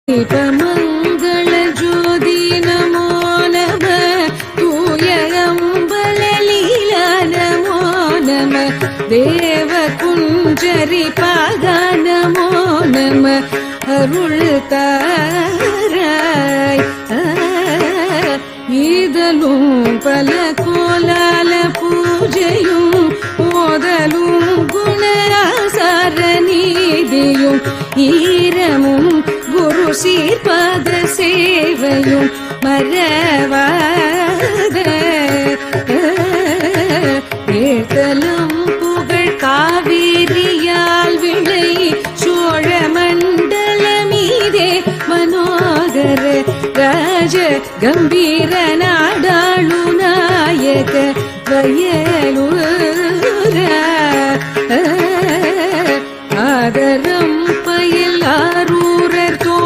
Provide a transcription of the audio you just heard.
மங்கள ஜோதி நமோ நம தூய அம்பல லீலா நமோ நம தேவ குஞ்சரி பாகா நமோ நம அருள் தாராய் ஈதலும் பல கோலால பூஜையும் ஓதலும் குணாசார நீதியும் ஈரமும் குரு சீர்பாத சேவையும் மறவாத ஏத்தலும் புகழ் காவிரியால் விளை சோழ மண்டல மீதே மனோகர ராஜ கம்பீர நாடாளு நாயக வயலு